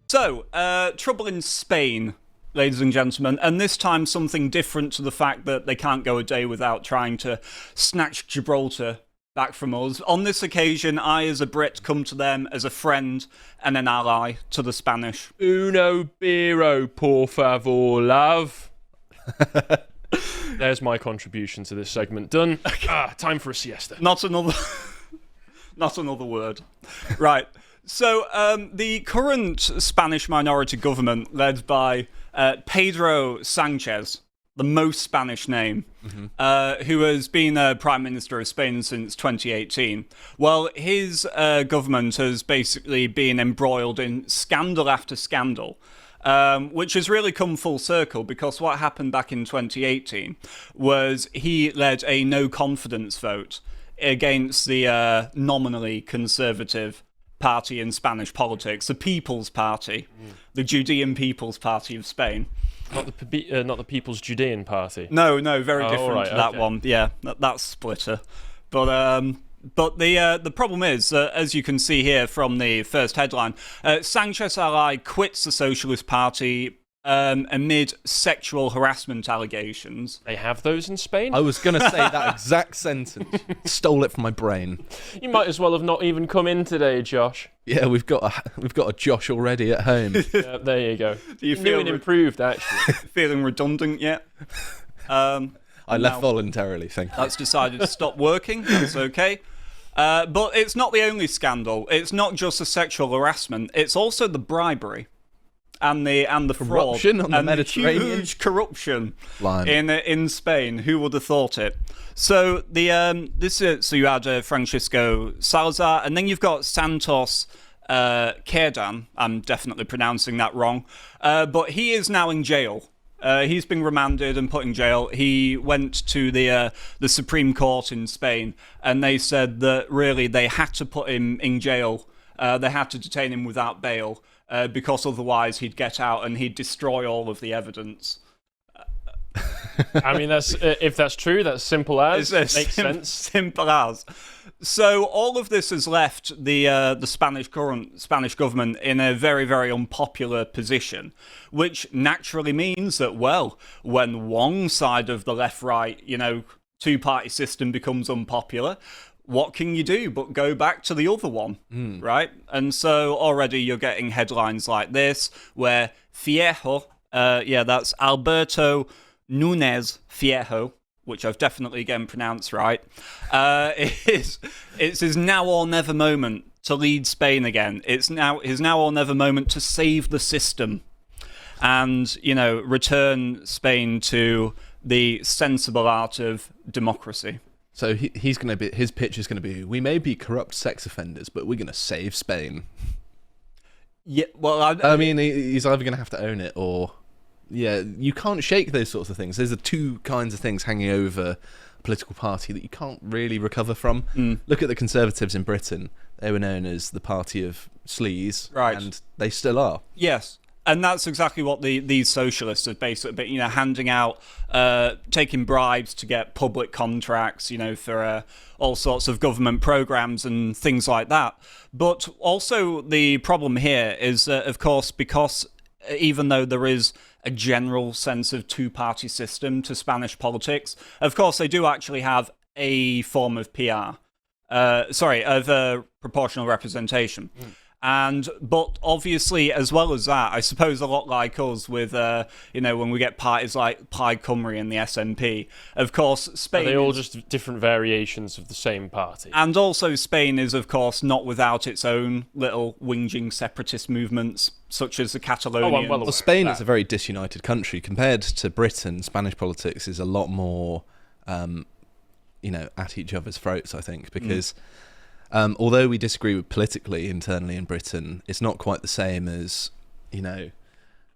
So, trouble in Spain, ladies and gentlemen, and this time something different to the fact that they can't go a day without trying to snatch Gibraltar back from us. On this occasion, I, as a Brit, come to them as a friend and an ally to the Spanish. Uno biro, por favor, love. There's my contribution to this segment done. Time for a siesta. Not another word. Right. So, the current Spanish minority government, led by Pedro Sanchez, the most Spanish name, who has been Prime Minister of Spain since 2018, well, his government has basically been embroiled in scandal after scandal, which has really come full circle, because what happened back in 2018 was he led a no-confidence vote against the nominally conservative party in Spanish politics, the People's Party, the Judean People's Party of Spain. Not the People's Judean Party. No, very different right, to that okay. one. Yeah, that's splitter. But the problem is, as you can see here from the first headline, Sanchez ally quits the Socialist Party amid sexual harassment allegations. They have those in Spain? I was going to say that exact sentence. Stole it from my brain. You might as well have not even come in today, Josh. Yeah, we've got a Josh already at home. There you go. Do you New feel and improved, actually. feeling redundant yet? I left voluntarily, thank you. That's decided to stop working. That's okay. But it's not the only scandal. It's not just the sexual harassment. It's also the bribery and the Corruption fraud on the and Mediterranean. the huge corruption Blimey. in Spain. Who would have thought it? So so you had Francisco Salazar, and then you've got Santos Querdan. I'm definitely pronouncing that wrong, but he is now in jail. He's been remanded and put in jail. He went to the Supreme Court in Spain, and they said that really they had to put him in jail. They had to detain him without bail because otherwise he'd get out and he'd destroy all of the evidence. I mean, that's if that's true, that's simple as. Makes sense. Simple as. So all of this has left the current Spanish government in a very, very unpopular position, which naturally means that, well, when one side of the left-right, two-party system becomes unpopular, what can you do but go back to the other one, right? And so already you're getting headlines like this, where Fierro, that's Alberto Núñez Fierro, which I've definitely again pronounced right, it's his now or never moment to lead Spain again. It's his now or never moment to save the system and, return Spain to the sensible art of democracy. So his pitch is going to be, we may be corrupt sex offenders, but we're going to save Spain. Yeah, well, I mean, he's either going to have to own it or... Yeah, you can't shake those sorts of things. There's the two kinds of things hanging over a political party that you can't really recover from. Look at the Conservatives in Britain. They were known as the party of sleaze, right, and they still are. Yes, and that's exactly what these socialists have basically been, handing out, taking bribes to get public contracts, for all sorts of government programs and things like that. But also the problem here is, of course, because even though there is a general sense of two-party system to Spanish politics, of course they do actually have a form of proportional representation. But obviously, as well as that, I suppose a lot like us with, when we get parties like Plaid Cymru and the SNP, of course, Spain... Are they all just different variations of the same party? And also Spain is, of course, not without its own little whinging separatist movements, such as the Catalonians. Well, Spain is a very disunited country. Compared to Britain, Spanish politics is a lot more, at each other's throats, I think, because... although we disagree politically internally in Britain, it's not quite the same as, the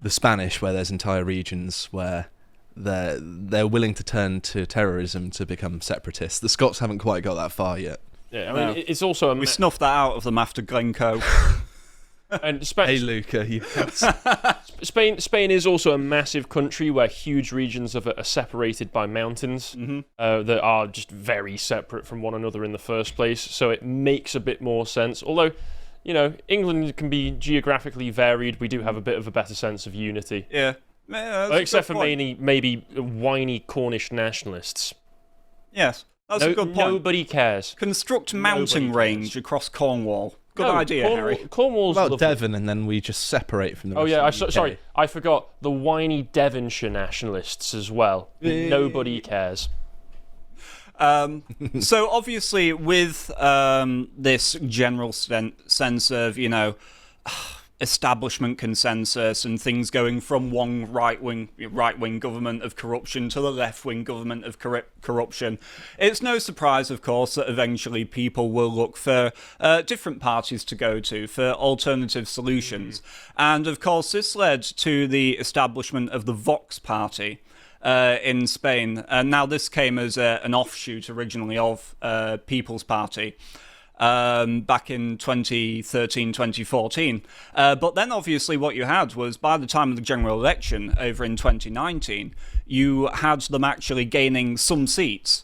Spanish, where there's entire regions where they're willing to turn to terrorism to become separatists. The Scots haven't quite got that far yet. Yeah, I mean, it's also... We snuffed that out of them after Glencoe. And hey, Luca, Spain is also a massive country where huge regions of it are separated by mountains that are just very separate from one another in the first place. So it makes a bit more sense. Although England can be geographically varied. We do have a bit of a better sense of unity. Yeah. Except for maybe whiny Cornish nationalists. Yes, that's a good point. Nobody cares. Construct mountain range across Cornwall. Good idea, Harry. Cornwall's About lovely. Devon, and then we just separate from the Oh rest yeah, of the UK. sorry, I forgot the whiny Devonshire nationalists as well. Nobody cares. So obviously, with this general sense of establishment consensus and things going from one right wing government of corruption to the left wing government of corruption, it's no surprise, of course, that eventually people will look for different parties to go to for alternative solutions. And of course, this led to the establishment of the Vox Party in Spain. And now this came as an offshoot originally of People's Party. Back in 2013, 2014. But then obviously what you had was, by the time of the general election over in 2019, you had them actually gaining some seats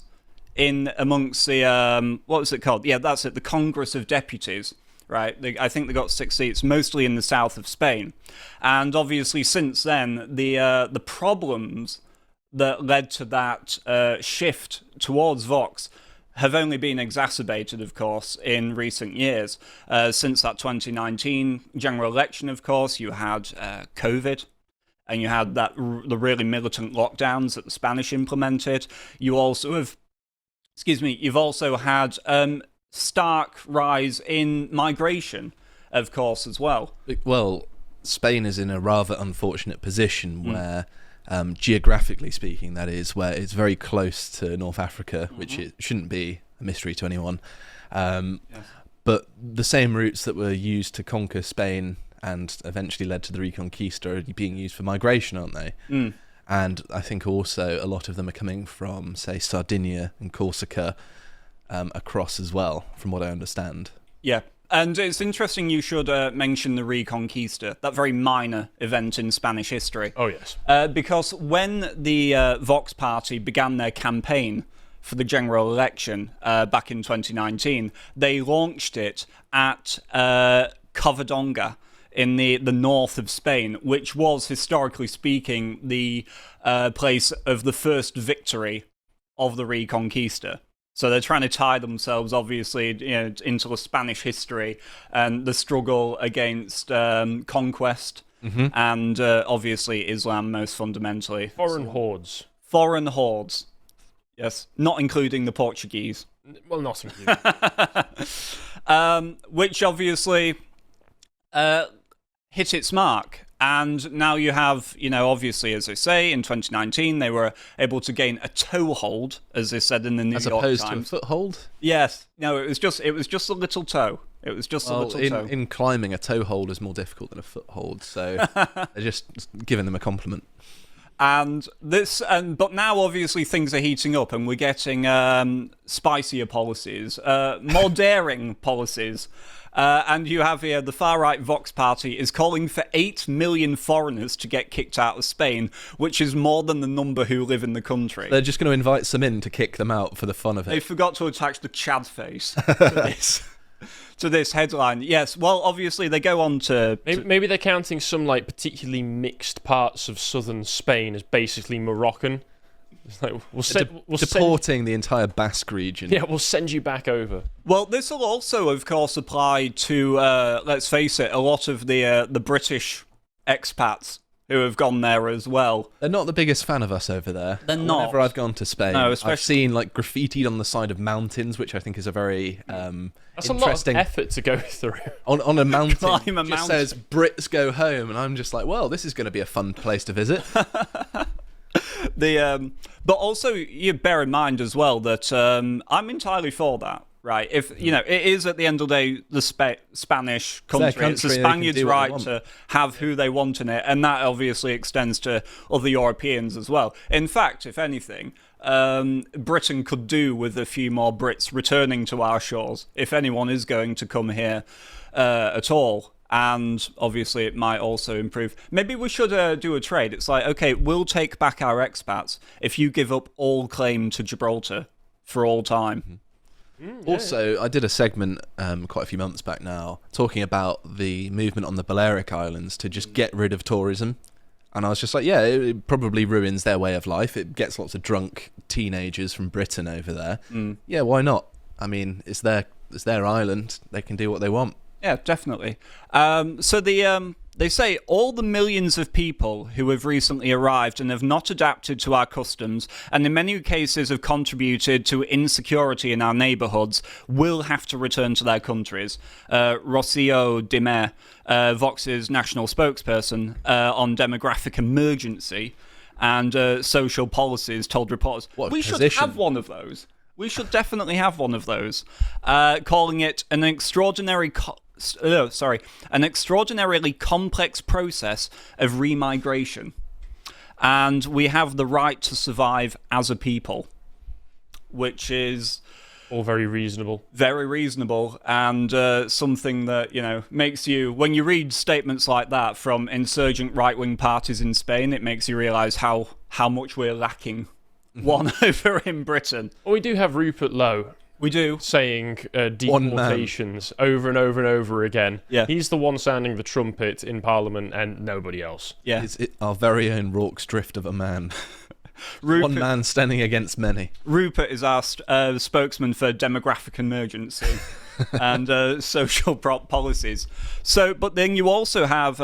in amongst the, what was it called? Yeah, that's it, the Congress of Deputies. Right, I think they got 6 seats, mostly in the south of Spain. And obviously since then, the problems that led to that shift towards Vox have only been exacerbated, of course, in recent years. Since that 2019 general election, of course, you had COVID, and you had the really militant lockdowns that the Spanish implemented. You also have, you've also had stark rise in migration, of course, as well. Well, Spain is in a rather unfortunate position where, geographically speaking, that is, where it's very close to North Africa, which it shouldn't be a mystery to anyone. Yes. But the same routes that were used to conquer Spain and eventually led to the Reconquista are being used for migration, aren't they? And I think also a lot of them are coming from, say, Sardinia and Corsica across as well, from what I understand. Yeah. And it's interesting you should mention the Reconquista, that very minor event in Spanish history. Oh, yes. Because when the Vox Party began their campaign for the general election back in 2019, they launched it at Covadonga in the north of Spain, which was, historically speaking, the place of the first victory of the Reconquista. So they're trying to tie themselves, obviously, into the Spanish history and the struggle against conquest and, obviously, Islam most fundamentally. Foreign hordes. Foreign hordes. Yes, not including the Portuguese. Well, not including. Which obviously hit its mark. And now you have, obviously, as I say, in 2019, they were able to gain a toehold, as they said in the New York Times. As opposed to a foothold? Yes. No, it was just a little toe. It was just a little toe. In climbing, a toehold is more difficult than a foothold, so they're just giving them a compliment. And but now obviously things are heating up, and we're getting spicier policies, more daring policies. And you have here the far-right Vox Party is calling for 8 million foreigners to get kicked out of Spain, which is more than the number who live in the country. They're just going to invite some in to kick them out for the fun of it. They forgot to attach the Chad face to this headline. Yes, well, obviously they go on to... Maybe they're counting some particularly mixed parts of southern Spain as basically Moroccan. It's like, we'll deporting the entire Basque region. Yeah, we'll send you back over. Well, this will also, of course, apply to, let's face it, a lot of the British expats who have gone there as well. They're not the biggest fan of us over there. They're not. Whenever I've gone to Spain, No, I've seen graffitied on the side of mountains, which I think is a very That's interesting... a lot of effort to go through. On a mountain, Climb a just mountain. says Brits go home, and I'm just like, well, this is going to be a fun place to visit. But also you bear in mind as well that I'm entirely for that, right? If it is at the end of the day the Spanish country, it's the they can Spaniards' do what they right want. to have who they want in it, and that obviously extends to other Europeans as well. In fact, if anything, Britain could do with a few more Brits returning to our shores if anyone is going to come here at all. And obviously it might also improve. Maybe we should do a trade. It's like, okay, we'll take back our expats if you give up all claim to Gibraltar for all time. Also, I did a segment quite a few months back now talking about the movement on the Balearic Islands to just get rid of tourism. And I was just like, yeah, it probably ruins their way of life. It gets lots of drunk teenagers from Britain over there. Yeah, why not? I mean, it's their island. They can do what they want. Yeah, definitely. So they say all the millions of people who have recently arrived and have not adapted to our customs, and in many cases have contributed to insecurity in our neighbourhoods, will have to return to their countries. Rocio Dimer, Vox's national spokesperson on demographic emergency and social policies, told reporters, we should have one of those. We should definitely have one of those, calling it an extraordinarily complex process of remigration. And we have the right to survive as a people, which is all very reasonable. Very reasonable, and something that, makes you, when you read statements like that from insurgent right-wing parties in Spain, it makes you realise how much we're lacking one over in Britain. Well, we do have Rupert Lowe. We do. Saying deportations over and over and over again. Yeah. He's the one sounding the trumpet in Parliament and nobody else. Yeah. It's our very own Rorke's drift of a man. Rupert, one man standing against many. Rupert is our spokesman for demographic emergency and social policies. So, but then you also have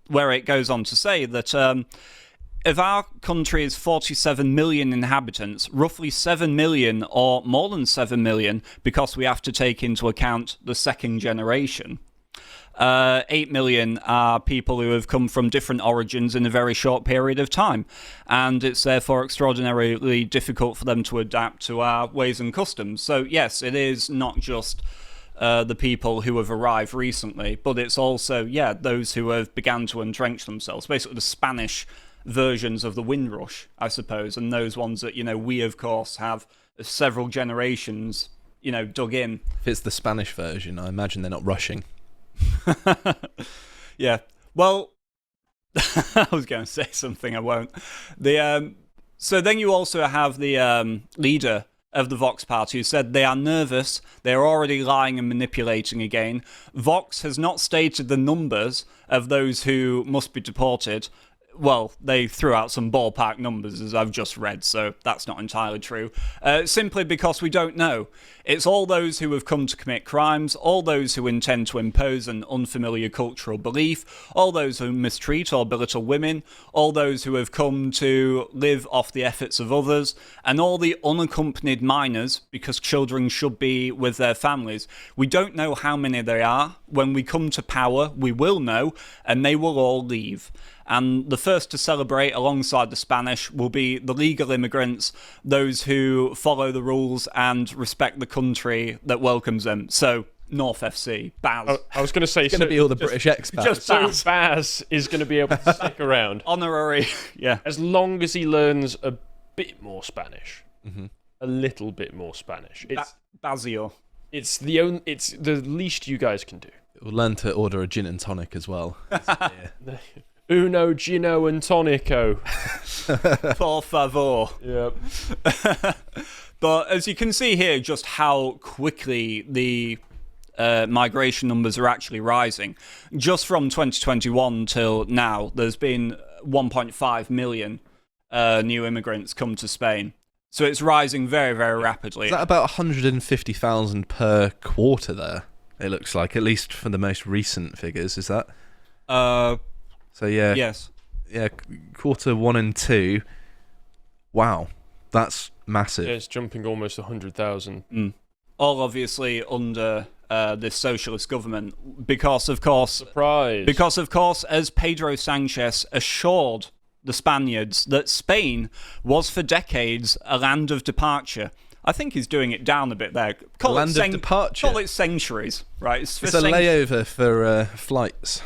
where it goes on to say that of our country's 47 million inhabitants, roughly 7 million or more than 7 million, because we have to take into account the second generation. 8 million are people who have come from different origins in a very short period of time, and it's therefore extraordinarily difficult for them to adapt to our ways and customs. So yes, it is not just the people who have arrived recently, but it's also, those who have begun to entrench themselves, basically the Spanish versions of the Windrush, I suppose, and those ones that, we, of course, have several generations, dug in. If it's the Spanish version, I imagine they're not rushing. Yeah. Well, I was going to say something, I won't. So then you also have the leader of the Vox party who said they are nervous, they are already lying and manipulating again. Vox has not stated the numbers of those who must be deported. Well, they threw out some ballpark numbers, as I've just read, so that's not entirely true. Simply because we don't know. It's all those who have come to commit crimes, all those who intend to impose an unfamiliar cultural belief, all those who mistreat or belittle women, all those who have come to live off the efforts of others, and all the unaccompanied minors, because children should be with their families. We don't know how many they are. When we come to power, we will know, and they will all leave. And the first to celebrate alongside the Spanish will be the legal immigrants, those who follow the rules and respect the country that welcomes them. So, North FC, Baz. I was going to say... It's going to be all the British expats. Just Baz. So Baz is going to be able to stick around. Honorary, yeah. As long as he learns a bit more Spanish. Mm-hmm. A little bit more Spanish. Bazio. It's the least you guys can do. We'll learn to order a gin and tonic as well. Uno, Gino, and Tonico. Por favor. Yep. But as you can see here, just how quickly the migration numbers are actually rising. Just from 2021 till now, there's been 1.5 million new immigrants come to Spain. So it's rising very, very rapidly. Is that about 150,000 per quarter there? It looks like, at least for the most recent figures, is that? So yeah, yes, yeah, quarter 1 and 2. Wow, that's massive. Yeah, it's jumping almost 100,000. All obviously under this socialist government, because of course, surprise. Because of course, as Pedro Sanchez assured the Spaniards that Spain was for decades a land of departure. I think he's doing it down a bit there. Call land of departure. Call it centuries, right? It's a layover for flights.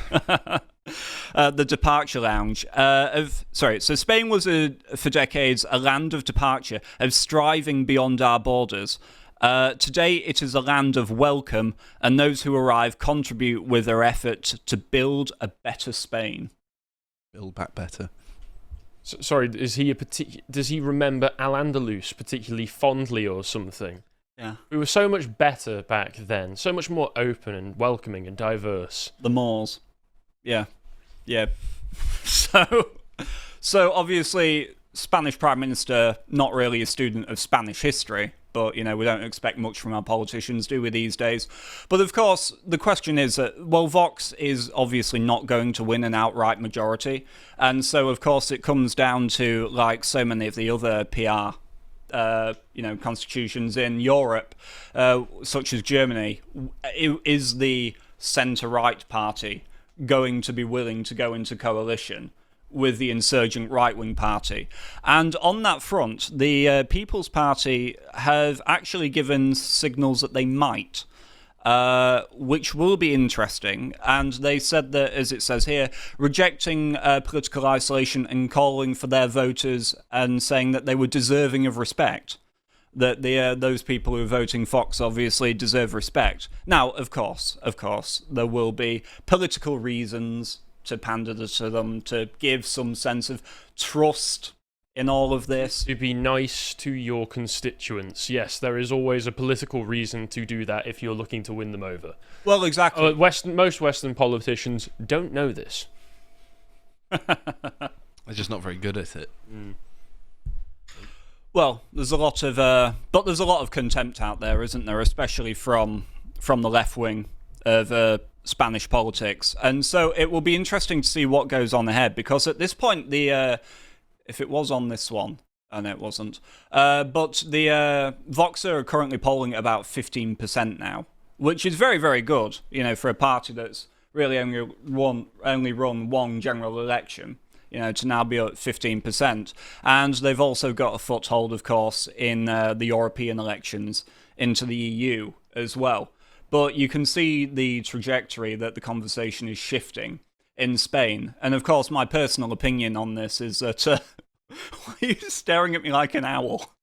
The departure lounge so Spain was for decades a land of departure, of striving beyond our borders. Today it is a land of welcome, and those who arrive contribute with their effort to build a better Spain. Build back better. Sorry, does he remember Al-Andalus particularly fondly or something? Yeah. We were so much better back then, so much more open and welcoming and diverse. The Moors. Yeah. Yeah. So obviously, Spanish Prime Minister, not really a student of Spanish history, but, we don't expect much from our politicians, do we, these days? But of course, the question is that, well, Vox is obviously not going to win an outright majority. And so, of course, it comes down to, like so many of the other PR constitutions in Europe, such as Germany, is the centre-right party going to be willing to go into coalition with the insurgent right-wing party? And on that front, the People's Party have actually given signals that they might, which will be interesting. And they said that, as it says here, rejecting political isolation and calling for their voters and saying that they were deserving of respect. That those people who are voting Fox obviously deserve respect. Now, of course, there will be political reasons to pander to them, to give some sense of trust in all of this. To be nice to your constituents. Yes, there is always a political reason to do that if you're looking to win them over. Well, exactly. Most Western politicians don't know this. They're just not very good at it. Well, there's a lot of contempt out there, isn't there? Especially from the left wing of Spanish politics, and so it will be interesting to see what goes on ahead. Because at this point, if it was on this one, and it wasn't, but the Vox are currently polling at about 15% now, which is very, very good. For a party that's really only run one general election. To now be at 15%. And they've also got a foothold, of course, in the European elections into the EU as well. But you can see the trajectory that the conversation is shifting in Spain. And of course, my personal opinion on this is that... why are you staring at me like an owl?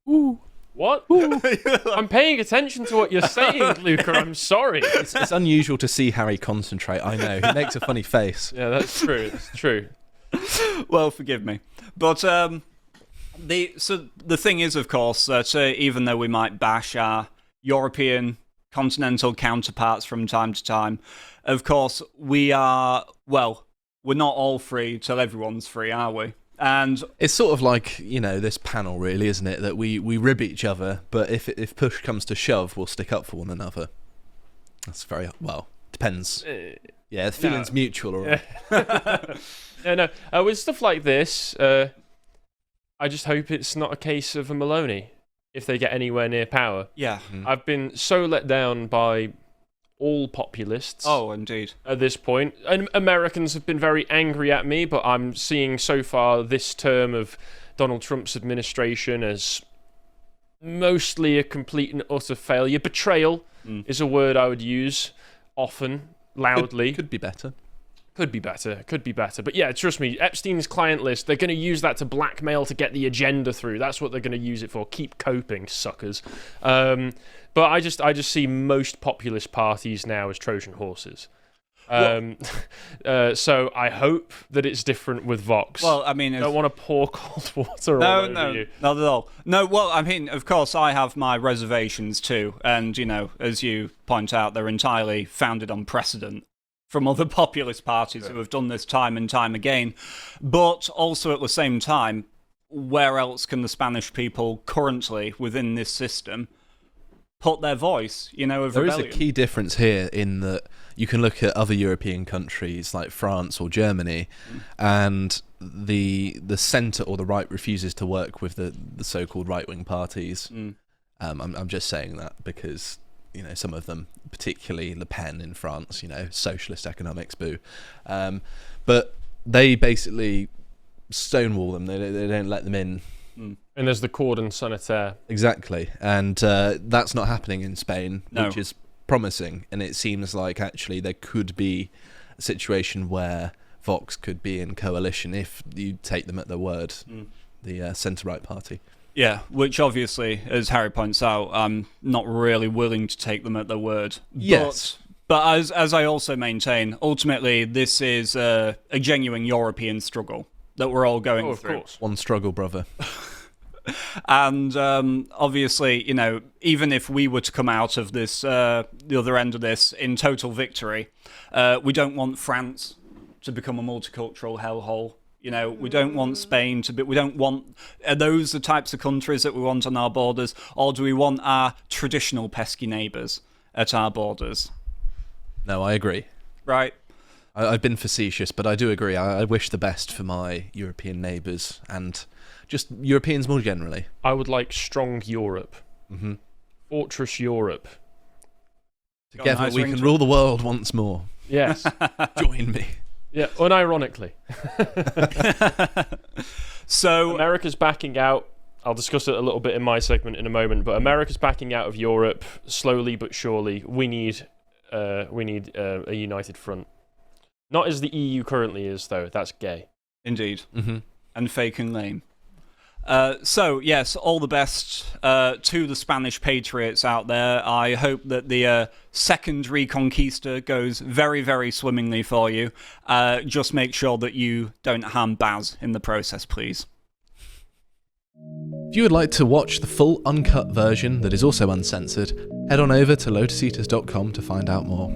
Ooh. What? I'm paying attention to what you're saying, Luca. I'm sorry. It's unusual to see Harry concentrate. I know. He makes a funny face. Yeah, that's true. It's true. Well, forgive me. But the thing is, of course, that even though we might bash our European continental counterparts from time to time, of course, we're not all free till everyone's free, are we? And it's sort of like, this panel, really, isn't it? That we rib each other, but if push comes to shove, we'll stick up for one another. That's very, depends. Yeah, the feeling's mutual, all right. No. With stuff like this, I just hope it's not a case of a Maloney if they get anywhere near power. Yeah. I've been so let down by all populists. Oh, indeed. At this point. And Americans have been very angry at me, but I'm seeing so far this term of Donald Trump's administration as mostly a complete and utter failure. Betrayal is a word I would use often, loudly. Could be better. Could be better. But yeah, trust me, Epstein's client list, they're going to use that to blackmail to get the agenda through. That's what they're going to use it for. Keep coping, suckers. But I just see most populist parties now as Trojan horses. So I hope that it's different with Vox. Well, I mean... I don't want to pour cold water all over you. Not at all. No, well, I mean, of course, I have my reservations too. And, as you point out, they're entirely founded on precedent from other populist parties who have done this time and time again. But also at the same time, where else can the Spanish people currently, within this system, put their voice, of rebellion? There is a key difference here in that you can look at other European countries like France or Germany, and the centre or the right refuses to work with the so-called right-wing parties. I'm just saying that because some of them, particularly Le Pen in France, socialist economics, boo. But they basically stonewall them. They don't let them in. And there's the cordon sanitaire. Exactly. And that's not happening in Spain, No. which is promising. And it seems like actually there could be a situation where Vox could be in coalition if you take them at their word, the centre-right party. Yeah, which obviously, as Harry points out, I'm not really willing to take them at their word. Yes. But as I also maintain, ultimately this is a genuine European struggle that we're all going through. Of course. One struggle, brother. And obviously, you know, even if we were to come out of this, the other end of this, in total victory, we don't want France to become a multicultural hellhole. You know, we don't want Spain to be. We don't want. Are those the types of countries that we want on our borders, or do we want our traditional pesky neighbours at our borders? No, I agree. Right. I've been facetious, but I do agree. I wish the best for my European neighbours and just Europeans more generally. I would like strong Europe. Mm-hmm. Fortress Europe. Together we can rule the world once more. Yes. Join me. Yeah, unironically. So America's backing out. I'll discuss it a little bit in my segment in a moment, but America's backing out of Europe slowly but surely. We need a united front. Not as the EU currently is, though. That's gay. Indeed. Mm-hmm. And fake and lame. So, yes, all the best to the Spanish patriots out there. I hope that the second Reconquista goes very, very swimmingly for you. Just make sure that you don't harm Baz in the process, please. If you would like to watch the full uncut version that is also uncensored, head on over to lotuseaters.com to find out more.